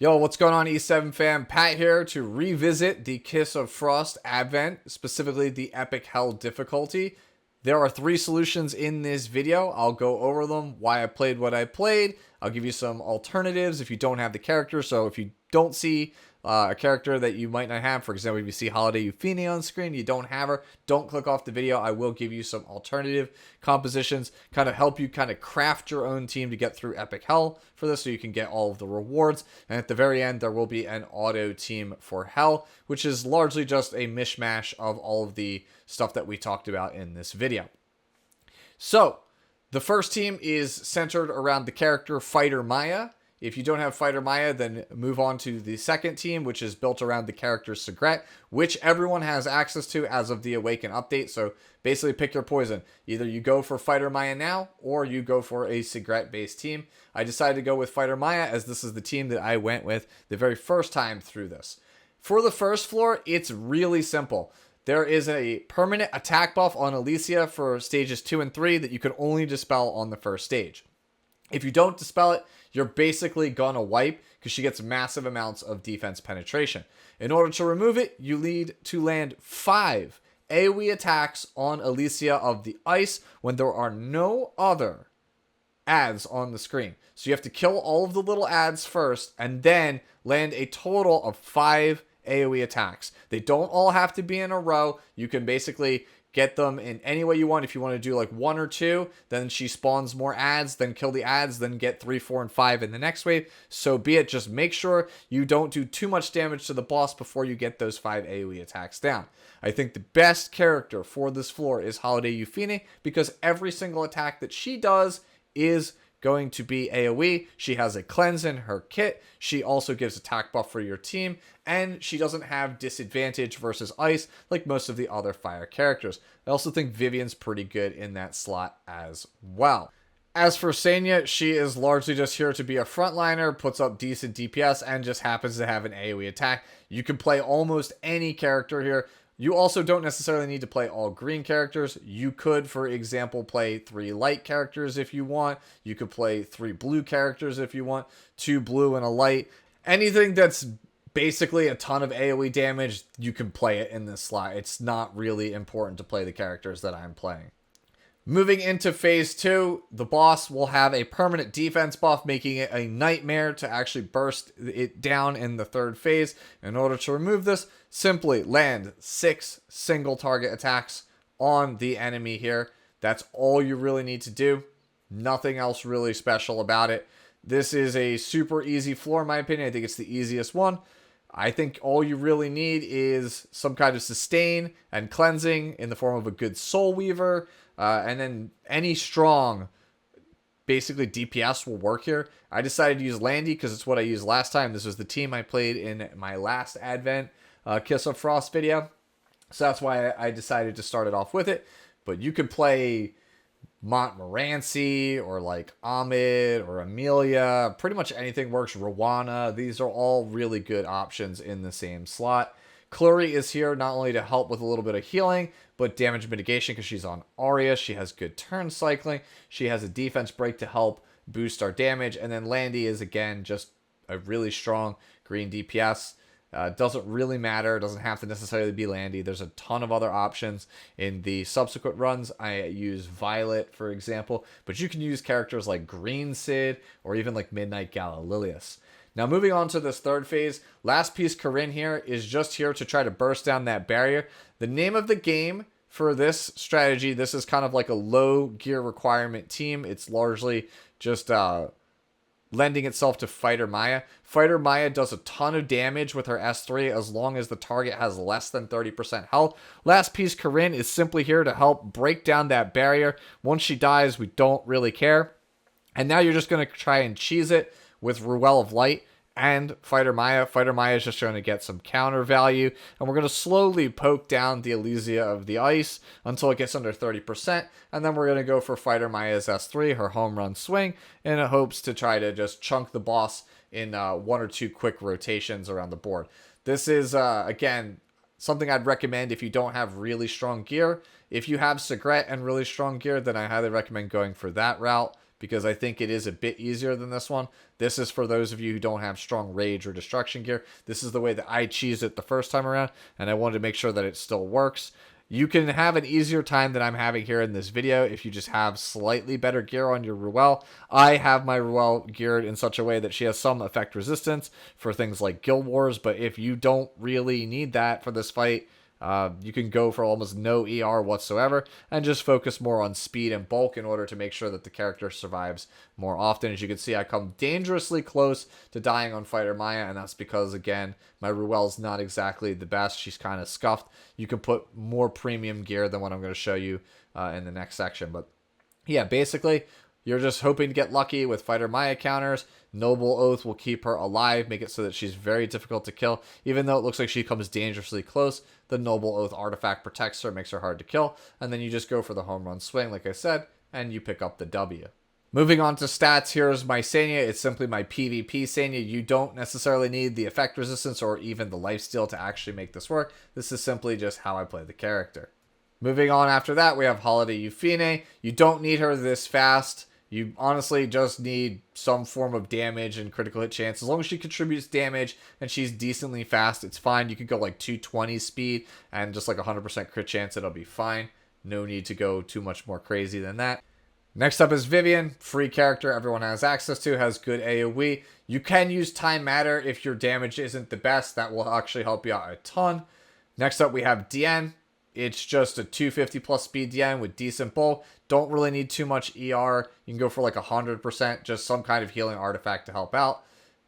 Yo, what's going on, E7 fam? Pat here to revisit the Kiss of Frost Advent, specifically the Epic Hell difficulty. There are 3 solutions in this video. I'll go over them, why I played what I played. I'll give you some alternatives if you don't have the character. So if you don't see a character that you might not have, for example, if you see HYufine on screen, you don't have her, don't click off the video. I will give you some alternative compositions, kind of help you kind of craft your own team to get through Epic Hell for this so you can get all of the rewards. And at the very end, there will be an auto team for Hell, which is largely just a mishmash of all of the stuff that we talked about in this video. So, the first team is centered around the character Fighter Maya. If you don't have Fighter Maya, then move on to the second team, which is built around the character Sigret, which everyone has access to as of the Awaken update. So basically pick your poison. Either you go for Fighter Maya now, or you go for a Sigret-based team. I decided to go with Fighter Maya, as this is the team that I went with the very first time through this. For the first floor, it's really simple. There is a permanent attack buff on Alicia for stages 2 and 3 that you can only dispel on the first stage. If you don't dispel it, you're basically gonna wipe because she gets massive amounts of defense penetration. In order to remove it, you need to land 5 AoE attacks on Alicia of the Ice when there are no other ads on the screen. So you have to kill all of the little ads first and then land a total of 5 AoE attacks. They don't all have to be in a row. You can basically get them in any way you want. If you want to do like 1 or 2, then she spawns more ads, then kill the ads, then get 3, 4, and 5 in the next wave. So be it. Just make sure you don't do too much damage to the boss before you get those 5 AoE attacks down. I think the best character for this floor is HYufine because every single attack that she does is going to be AoE. She has a cleanse in her kit. She also gives attack buff for your team, and she doesn't have disadvantage versus ice like most of the other fire characters. I also think Vivian's pretty good in that slot as well. As for Senya, she is largely just here to be a frontliner, puts up decent DPS, and just happens to have an AoE attack. You can play almost any character here. You also don't necessarily need to play all green characters. You could, for example, play 3 light characters if you want. You could play 3 blue characters if you want. 2 blue and a light. Anything that's basically a ton of AoE damage, you can play it in this slot. It's not really important to play the characters that I'm playing. Moving into phase 2, the boss will have a permanent defense buff, making it a nightmare to actually burst it down in the 3rd phase. In order to remove this, simply land 6 single target attacks on the enemy here. That's all you really need to do. Nothing else really special about it. This is a super easy floor in my opinion. I think it's the easiest one. I think all you really need is some kind of sustain and cleansing in the form of a good Soul Weaver. And then any strong, basically DPS will work here. I decided to use Landy because it's what I used last time. This was the team I played in my last Advent Kiss of Frost video. So that's why I decided to start it off with it. But you could play Montmorency or like Ahmed or Amelia. Pretty much anything works. Rowana. These are all really good options in the same slot. Clury is here not only to help with a little bit of healing, but damage mitigation because she's on Arya. She has good turn cycling. She has a defense break to help boost our damage. And then Landy is, again, just a really strong green DPS. Doesn't really matter. Doesn't have to necessarily be Landy. There's a ton of other options in the subsequent runs. I use Violet, for example. But you can use characters like Green Sid or even like Midnight Gala Lilius. Now, moving on to this 3rd phase, Last Piece Corinne here is just here to try to burst down that barrier. The name of the game for this strategy, this is kind of like a low gear requirement team. It's largely just lending itself to Fighter Maya. Fighter Maya does a ton of damage with her S3 as long as the target has less than 30% health. Last Piece Corinne is simply here to help break down that barrier. Once she dies, we don't really care. And now you're just going to try and cheese it with Ruel of Light and Fighter Maya. Fighter Maya is just trying to get some counter value. And we're going to slowly poke down the Alicia of the Ice until it gets under 30%. And then we're going to go for Fighter Maya's S3, her home run swing, in hopes to try to just chunk the boss in 1 or 2 quick rotations around the board. This is, again, something I'd recommend if you don't have really strong gear. If you have Sigret and really strong gear, then I highly recommend going for that route. because I think it is a bit easier than this one. This is for those of you who don't have strong rage or destruction gear. This is the way that I cheesed it the first time around, and I wanted to make sure that it still works. You can have an easier time than I'm having here in this video if you just have slightly better gear on your Ruel. I have my Ruel geared in such a way that she has some effect resistance for things like Guild Wars, but if you don't really need that for this fight, you can go for almost no ER whatsoever and just focus more on speed and bulk in order to make sure that the character survives more often. As you can see, I come dangerously close to dying on Fighter Maya, and that's because, again, my Ruel's not exactly the best. She's kind of scuffed. You can put more premium gear than what I'm going to show you in the next section. But yeah, basically, you're just hoping to get lucky with Fighter Maya counters. Noble Oath will keep her alive, make it so that she's very difficult to kill. Even though it looks like she comes dangerously close, the Noble Oath artifact protects her, makes her hard to kill, and then you just go for the home run swing, like I said, and you pick up the W. Moving on to stats, here's my Sanya. It's simply my PvP Sanya. You don't necessarily need the effect resistance or even the lifesteal to actually make this work. This is simply just how I play the character. Moving on after that, we have HYufine. You don't need her this fast. You honestly just need some form of damage and critical hit chance. As long as she contributes damage and she's decently fast, it's fine. You could go like 220 speed and just like 100% crit chance. It'll be fine. No need to go too much more crazy than that. Next up is Vivian. Free character everyone has access to. Has good AoE. You can use Time Matter if your damage isn't the best. That will actually help you out a ton. Next up we have Diane. It's just a 250 plus speed Diane with decent bulk. Don't really need too much ER. You can go for like 100%, just some kind of healing artifact to help out.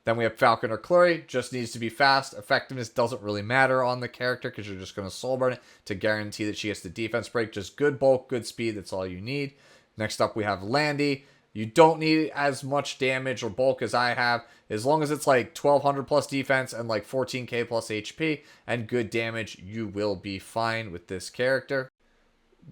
Then we have Falcon or Clury. Just needs to be fast. Effectiveness doesn't really matter on the character because you're just going to soul burn it to guarantee that she gets the defense break. Just good bulk, good speed. That's all you need. Next up, we have Landy. You don't need as much damage or bulk as I have. As long as it's like 1200 plus defense and like 14k plus HP and good damage, you will be fine with this character.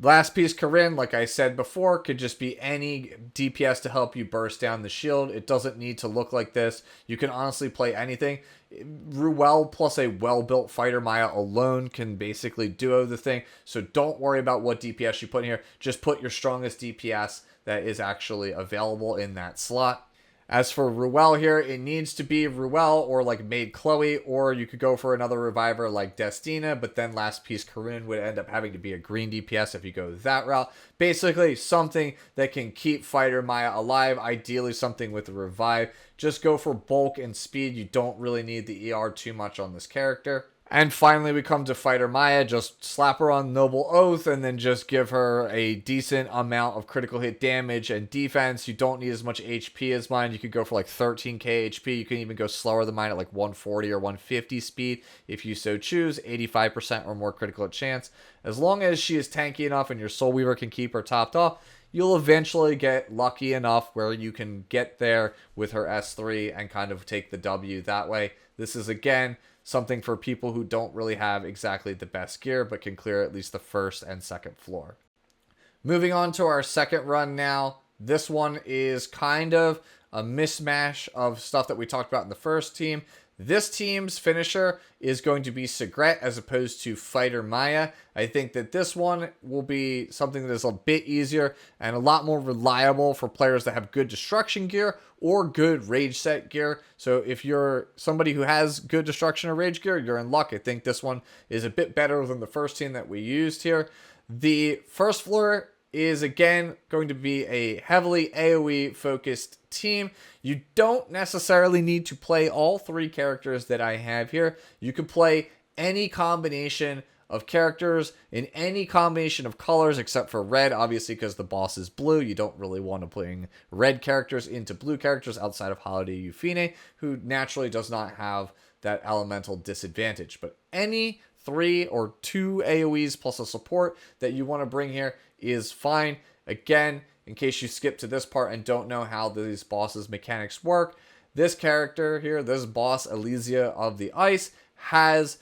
Last piece, Corinne, like I said before, could just be any DPS to help you burst down the shield. It doesn't need to look like this. You can honestly play anything. Ruel plus a well-built Fighter Maya alone can basically duo the thing. So don't worry about what DPS you put in here. Just put your strongest DPS that is actually available in that slot. As for Ruel here, it needs to be Ruel or like Maid Chloe, or you could go for another reviver like Destina, but then last piece Corinne would end up having to be a green DPS if you go that route. Basically, something that can keep Fighter Maya alive, ideally something with a revive. Just go for bulk and speed. You don't really need the ER too much on this character. And finally, we come to Fighter Maya. Just slap her on Noble Oath and then just give her a decent amount of critical hit damage and defense. You don't need as much HP as mine. You could go for like 13k HP. You can even go slower than mine at like 140 or 150 speed if you so choose. 85% or more critical hit chance. As long as she is tanky enough and your Soul Weaver can keep her topped off, you'll eventually get lucky enough where you can get there with her S3 and kind of take the W that way. This is, again, something for people who don't really have exactly the best gear, but can clear at least the first and second floor. Moving on to our second run now. This one is kind of a mismatch of stuff that we talked about in the first team. This team's finisher is going to be Sigret as opposed to Fighter Maya. I think that this one will be something that is a bit easier and a lot more reliable for players that have good destruction gear or good rage set gear. So if you're somebody who has good destruction or rage gear, you're in luck. I think this one is a bit better than the first team that we used here. The first floor is again going to be a heavily AoE focused team. You don't necessarily need to play all three characters that I have here. You can play any combination of characters in any combination of colors except for red, obviously, because the boss is blue. You don't really want to bring red characters into blue characters outside of HYufine, who naturally does not have that elemental disadvantage. But any 3 or 2 AoEs plus a support that you want to bring here is fine. Again, in case you skip to this part and don't know how these bosses' mechanics work, this character here, this boss, Elysia of the Ice, has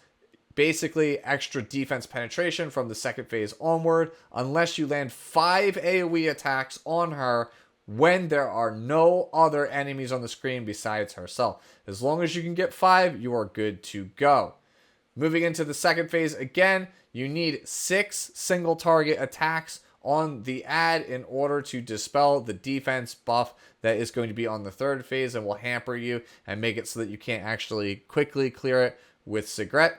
basically extra defense penetration from the second phase onward, unless you land 5 AoE attacks on her when there are no other enemies on the screen besides herself. As long as you can get 5, you are good to go. Moving into the second phase, again, you need 6 single target attacks on the ad in order to dispel the defense buff that is going to be on the third phase and will hamper you and make it so that you can't actually quickly clear it with Sigret.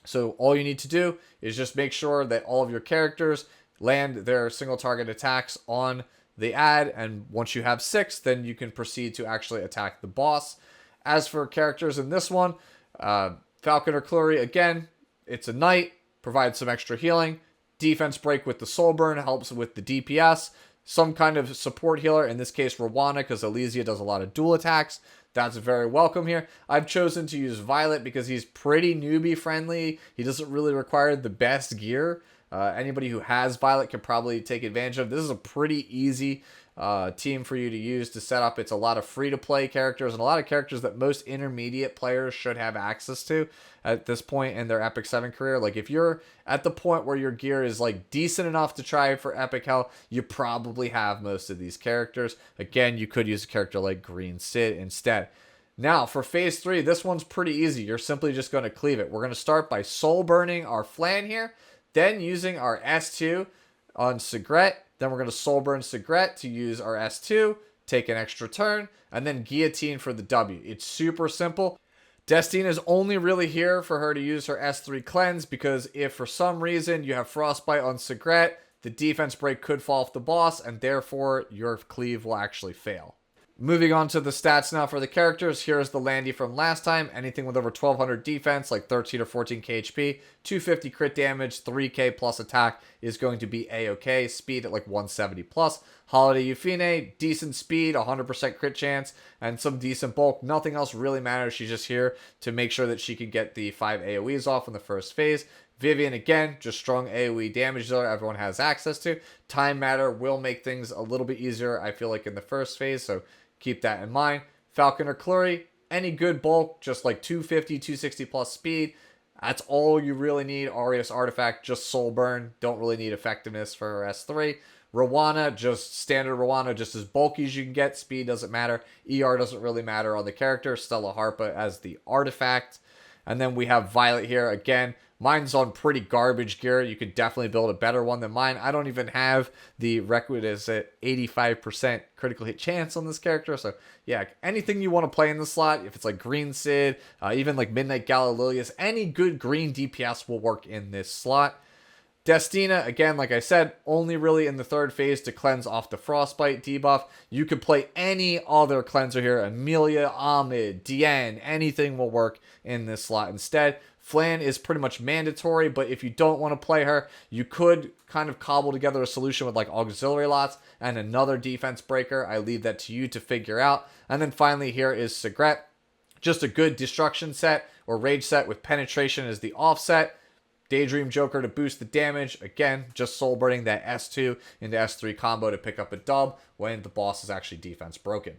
So all you need to do is just make sure that all of your characters land their single target attacks on the ad, and once you have 6, then you can proceed to actually attack the boss. As for characters in this one, Falcon or Clury, again, it's a knight, provides some extra healing. Defense break with the soul burn helps with the DPS. Some kind of support healer, in this case Rwana, because Elysia does a lot of dual attacks. That's very welcome here. I've chosen to use Violet because he's pretty newbie friendly. He doesn't really require the best gear. Anybody who has Violet can probably take advantage of. This is a pretty easy team for you to use to set up. It's a lot of free-to-play characters and a lot of characters that most intermediate players should have access to at this point in their Epic 7 career. Like, if you're at the point where your gear is like decent enough to try for Epic Hell, you probably have most of these characters. Again, you could use a character like Green Sid instead. Now, for Phase 3, this one's pretty easy. You're simply just going to cleave it. We're going to start by soul burning our Flan here, then using our S2 on Sigret. Then we're going to soul burn Sigret to use our S2, take an extra turn, and then guillotine for the W. It's super simple. Destina is only really here for her to use her S3 cleanse, because if for some reason you have Frostbite on Sigret, the defense break could fall off the boss, and therefore your cleave will actually fail. Moving on to the stats now for the characters. Here's the Landy from last time. Anything with over 1200 defense, like 13 or 14k HP, 250 crit damage, 3k plus attack is going to be a-okay. Speed at like 170 plus. HYufine, decent speed, 100% crit chance, and some decent bulk. Nothing else really matters. She's just here to make sure that she can get the 5 AoEs off in the first phase. Vivian, again, just strong AoE damage dealer everyone has access to. Time Matter will make things a little bit easier, I feel like, in the first phase, so keep that in mind. Falcon or Clury, any good bulk, just like 250, 260 plus speed. That's all you really need. Aureus Artifact, just soul burn. Don't really need effectiveness for her S3. Rwana, just standard Rwana, just as bulky as you can get. Speed doesn't matter. ER doesn't really matter on the character. Stella Harpa as the artifact. And then we have Violet here. Again, mine's on pretty garbage gear. You could definitely build a better one than mine. I don't even have the requisite 85% critical hit chance on this character. So yeah, anything you want to play in the slot, if it's like Green Sid, even like Midnight Gala Lilius, any good green DPS will work in this slot. Destina, again, like I said, only really in the third phase to cleanse off the Frostbite debuff. You could play any other cleanser here. Amelia, Ahmed, Diane, anything will work in this slot instead. Flan is pretty much mandatory, but if you don't want to play her, you could kind of cobble together a solution with like auxiliary lots and another defense breaker. I leave that to you to figure out. And then finally here is Sigret. Just a good destruction set or rage set with penetration as the offset. Daydream Joker to boost the damage. Again, just soul burning that S2 into S3 combo to pick up a dub when the boss is actually defense broken.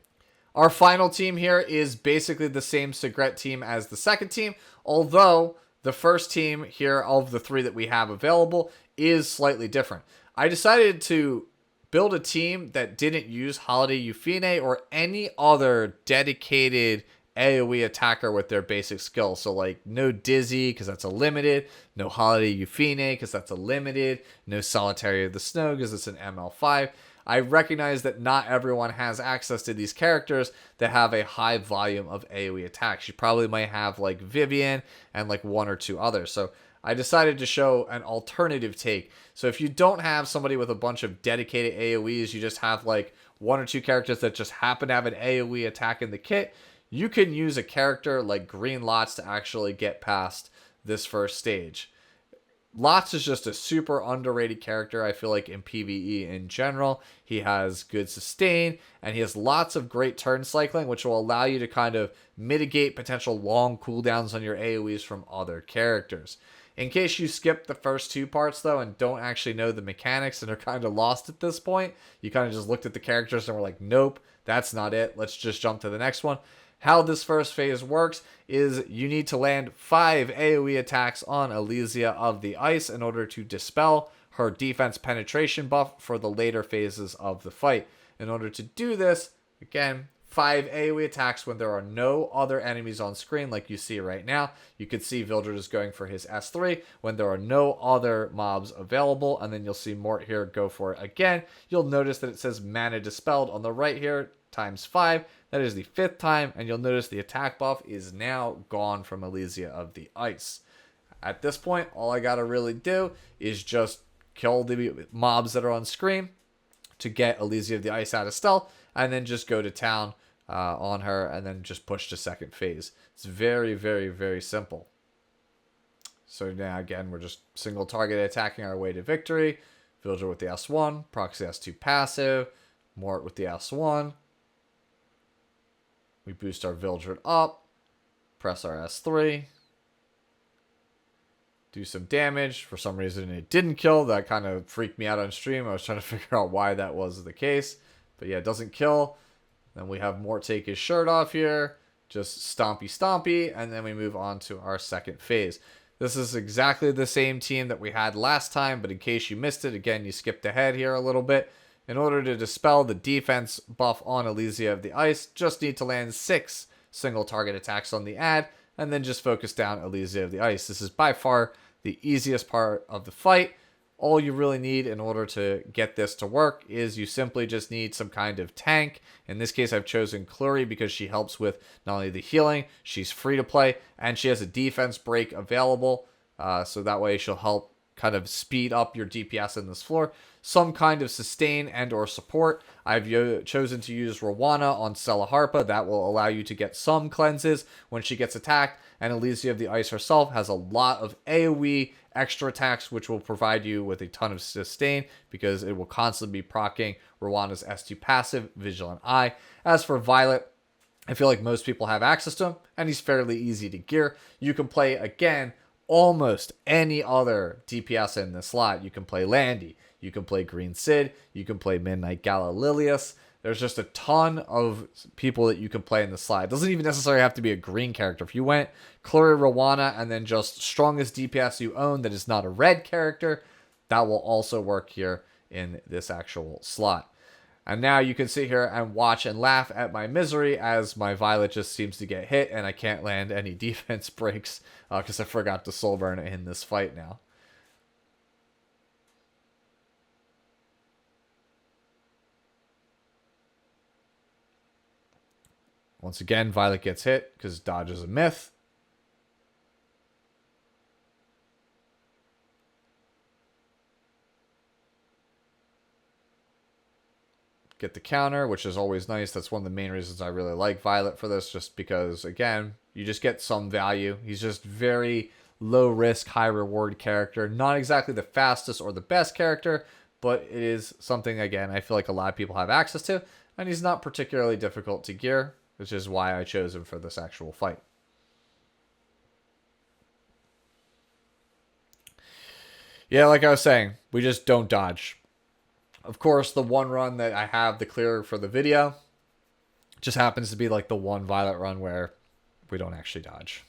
Our final team here is basically the same Sigret team as the second team, although the first team here of the 3 that we have available is slightly different. I decided to build a team that didn't use HYufine or any other dedicated AoE attacker with their basic skill. So like no Dizzy because that's a limited, no HYufine because that's a limited, no Solitary of the Snow because it's an ML5. I recognize that not everyone has access to these characters that have a high volume of AoE attacks. You probably might have like Vivian and like 1 or 2 others. So I decided to show an alternative take. So if you don't have somebody with a bunch of dedicated AoEs, you just have like 1 or 2 characters that just happen to have an AoE attack in the kit, you can use a character like Green Lots to actually get past this first stage. Lots is just a super underrated character, I feel like, in PvE in general. He has good sustain, and he has lots of great turn cycling, which will allow you to kind of mitigate potential long cooldowns on your AoEs from other characters. In case you skipped the first 2 parts, though, and don't actually know the mechanics and are kind of lost at this point, you kind of just looked at the characters and were like, nope, that's not it. Let's just jump to the next one. How this first phase works is you need to land 5 AoE attacks on Elysia of the Ice in order to dispel her defense penetration buff for the later phases of the fight. In order to do this, again, 5 AoE attacks when there are no other enemies on screen, like you see right now. You can see Vildred is going for his S3 when there are no other mobs available, and then you'll see Mort here go for it again. You'll notice that it says Mana Dispelled on the right here, times 5. That is the 5th time, and you'll notice the attack buff is now gone from Elysia of the Ice. At this point, all I gotta really do is just kill the mobs that are on screen to get Elysia of the Ice out of stealth, and then just go to town on her, and then just push to second phase. It's very, very, very simple. So now, again, we're just single target attacking our way to victory. Vildred with the S1, Proxy S2 passive, Mort with the S1. We boost our Vildred up, press our S3, do some damage. For some reason it didn't kill. That kind of freaked me out on stream. I was trying to figure out why that was the case. But yeah, it doesn't kill. Then we have Mort take his shirt off here. Just stompy stompy. And then we move on to our second phase. This is exactly the same team that we had last time. But in case you missed it, again, you skipped ahead here a little bit. In order to dispel the defense buff on Elysia of the Ice, just need to land 6 single target attacks on the ad, and then just focus down Elysia of the Ice. This is by far the easiest part of the fight. All you really need in order to get this to work is you simply just need some kind of tank. In this case, I've chosen Clury because she helps with not only the healing, she's free to play, and she has a defense break available. So that way she'll help kind of speed up your DPS in this floor. Some kind of sustain and or support. I've chosen to use Rowana on Stella Harpa. That will allow you to get some cleanses when she gets attacked. And Elysia of the Ice herself has a lot of AoE extra attacks, which will provide you with a ton of sustain because it will constantly be proccing Rowana's S2 passive, Vigilant Eye. As for Violet, I feel like most people have access to him, and he's fairly easy to gear. You can play, again, almost any other DPS in the slot. You can play Landy, you can play Green Sid, you can play Midnight Gala Lilius. There's just a ton of people that you can play in the slot. It doesn't even necessarily have to be a green character. If you went Clury, Rowana, and then just strongest DPS you own that is not a red character, that will also work here in this actual slot. And now you can sit here and watch and laugh at my misery as my Violet just seems to get hit and I can't land any defense breaks because I forgot to soul burn in this fight now. Once again, Violet gets hit because dodge is a myth. Get the counter, which is always nice. That's one of the main reasons I really like Violet for this, just because, again, you just get some value. He's just very low risk, high reward character. Not exactly the fastest or the best character, but it is something, again, I feel like a lot of people have access to, and he's not particularly difficult to gear, which is why I chose him for this actual fight. Yeah, like I was saying, we just don't dodge. Of course, the one run that I have the clear for the video just happens to be like the one Violet run where we don't actually dodge.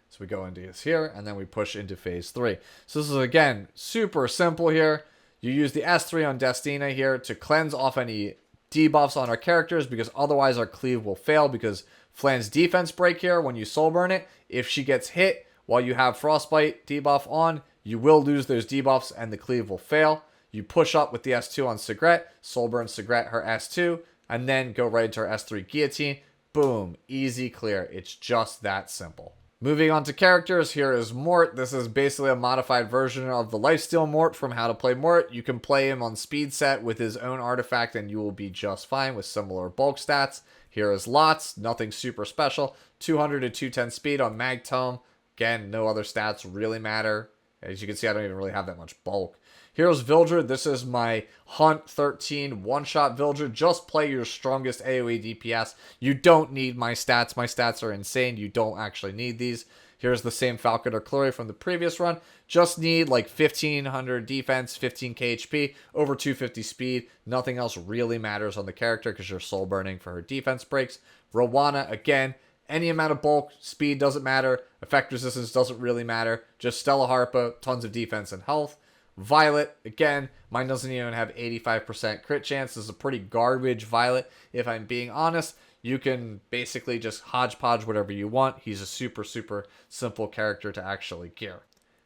So we go into this here, and then we push into phase 3. So this is, again, super simple here. You use the S3 on Destina here to cleanse off any debuffs on our characters, because otherwise our cleave will fail, because Flan's defense break here, when you soul burn it, if she gets hit while you have Frostbite debuff on, you will lose those debuffs and the cleave will fail. You push up with the S2 on Sigret, soul burn Sigret her S2, and then go right into her S3 Guillotine. Boom, easy clear. It's just that simple. Moving on to characters, here is Mort. This is basically a modified version of the Lifesteal Mort from How to Play Mort. You can play him on speed set with his own artifact and you will be just fine with similar bulk stats. Here is Lots, nothing super special. 200 to 210 speed on Mag Tome. Again, no other stats really matter. As you can see, I don't even really have that much bulk. Here's Vildred. This is my Hunt 13 one-shot Vildred. Just play your strongest AoE DPS. You don't need my stats. My stats are insane. You don't actually need these. Here's the same Falcon or Clury from the previous run. Just need like 1500 defense, 15k HP, over 250 speed. Nothing else really matters on the character because you're soul burning for her defense breaks. Rowana, again, any amount of bulk, speed doesn't matter. Effect resistance doesn't really matter. Just Stella Harpa, tons of defense and health. Violet, again, mine doesn't even have 85% crit chance. This is a pretty garbage Violet, if I'm being honest. You can basically just hodgepodge whatever you want. He's a super, super simple character to actually gear.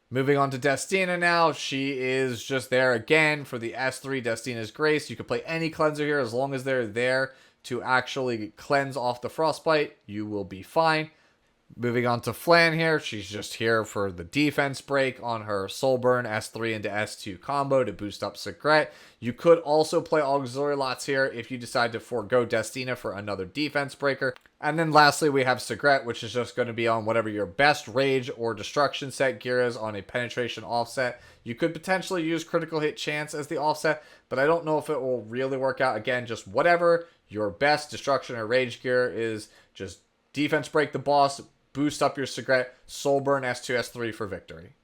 Moving on to Destina now. She is just there again for the S3 Destina's Grace. You can play any cleanser here as long as they're there to actually cleanse off the Frostbite. You will be fine. Moving on to Flan here. She's just here for the defense break on her Soulburn S3 into S2 combo to boost up Sigret. You could also play auxiliary lots here if you decide to forego Destina for another defense breaker. And then lastly, we have Sigret, which is just going to be on whatever your best rage or destruction set gear is on a penetration offset. You could potentially use critical hit chance as the offset, but I don't know if it will really work out. Again, just whatever your best destruction or rage gear is, just defense break the boss, boost up your Sigret, Soulburn S2, S3 for victory.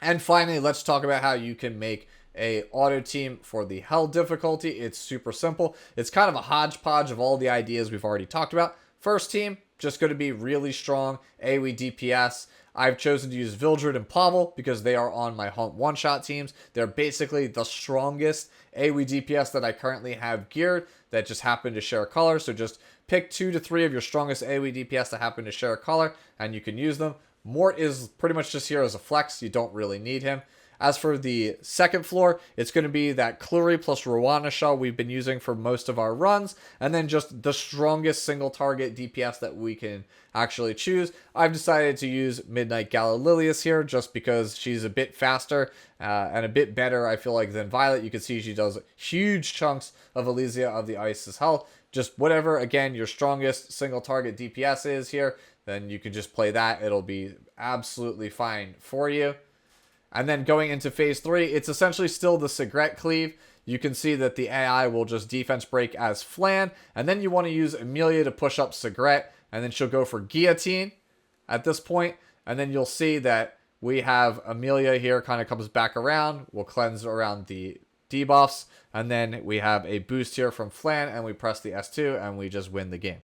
And finally, let's talk about how you can make a auto team for the Hell difficulty. It's super simple. It's kind of a hodgepodge of all the ideas we've already talked about. First team, just going to be really strong AoE DPS. I've chosen to use Vildred and Pavel because they are on my Hunt one-shot teams. They're basically the strongest AoE DPS that I currently have geared that just happen to share a color. So just pick 2 to 3 of your strongest AoE DPS that happen to share a color, and you can use them. Mort is pretty much just here as a flex. You don't really need him. As for the second floor, it's going to be that Clury plus Rowana shell we've been using for most of our runs, and then just the strongest single target DPS that we can actually choose. I've decided to use Midnight Galililius here just because she's a bit faster and a bit better, I feel like, than Violet. You can see she does huge chunks of Elysia of the Ice's health. Just whatever, again, your strongest single target DPS is here, then you can just play that. It'll be absolutely fine for you. And then going into phase 3, it's essentially still the Sigret cleave. You can see that the AI will just defense break as Flan. And then you want to use Amelia to push up Sigret. And then she'll go for Guillotine at this point. And then you'll see that we have Amelia here kind of comes back around. We'll cleanse around the debuffs. And then we have a boost here from Flan. And we press the S2 and we just win the game.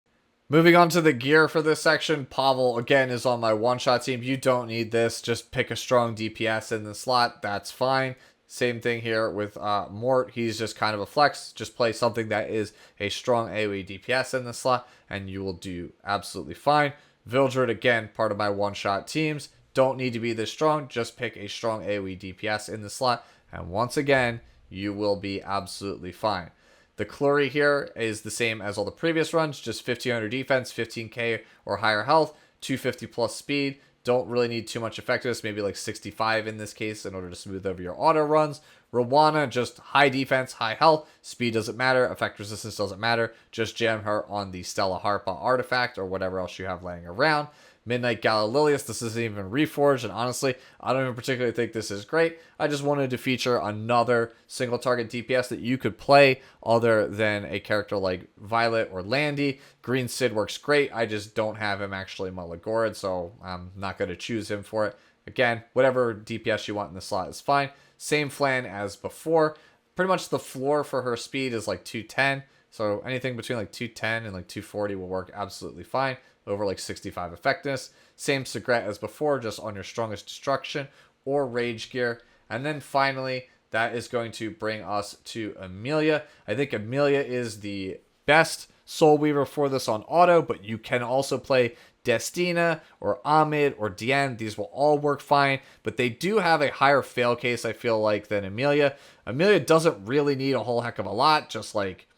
Moving on to the gear for this section, Pavel, again, is on my one-shot team. You don't need this. Just pick a strong DPS in the slot. That's fine. Same thing here with Mort. He's just kind of a flex. Just play something that is a strong AoE DPS in the slot, and you will do absolutely fine. Vildred, again, part of my one-shot teams. Don't need to be this strong. Just pick a strong AoE DPS in the slot, and once again, you will be absolutely fine. The Clury here is the same as all the previous runs, just 1500 defense, 15k or higher health, 250 plus speed. Don't really need too much effectiveness, maybe like 65 in this case in order to smooth over your auto runs. Rowana, just high defense, high health, speed doesn't matter, effect resistance doesn't matter. Just jam her on the Stella Harpa artifact or whatever else you have laying around. Midnight Galililius, this isn't even reforged, and honestly, I don't even particularly think this is great. I just wanted to feature another single target DPS that you could play other than a character like Violet or Landy. Green Sid works great. I just don't have him actually Malagorid, so I'm not going to choose him for it. Again, whatever DPS you want in the slot is fine. Same Flan as before. Pretty much the floor for her speed is like 210, so anything between like 210 and like 240 will work absolutely fine. Over like 65 effectiveness. Same Sigret as before, just on your strongest destruction or rage gear. And then finally, that is going to bring us to Amelia. I think Amelia is the best Soul Weaver for this on auto, but you can also play Destina or Amid or Diane. These will all work fine, but they do have a higher fail case, I feel like, than Amelia. Amelia doesn't really need a whole heck of a lot, just like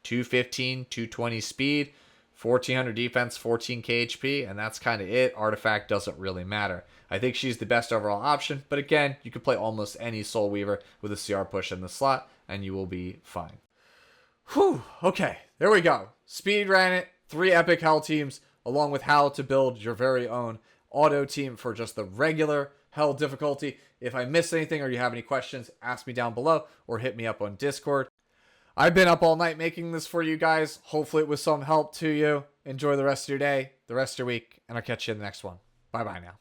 215, 220 speed. 1400 defense, 14k HP, and that's kind of it. Artifact doesn't really matter. I think she's the best overall option, but again, you could play almost any Soul Weaver with a CR push in the slot, and you will be fine. Whew, okay, there we go. Speed ran it, 3 epic Hell teams, along with how to build your very own auto team for just the regular Hell difficulty. If I missed anything or you have any questions, ask me down below or hit me up on Discord. I've been up all night making this for you guys. Hopefully it was some help to you. Enjoy the rest of your day, the rest of your week, and I'll catch you in the next one. Bye-bye now.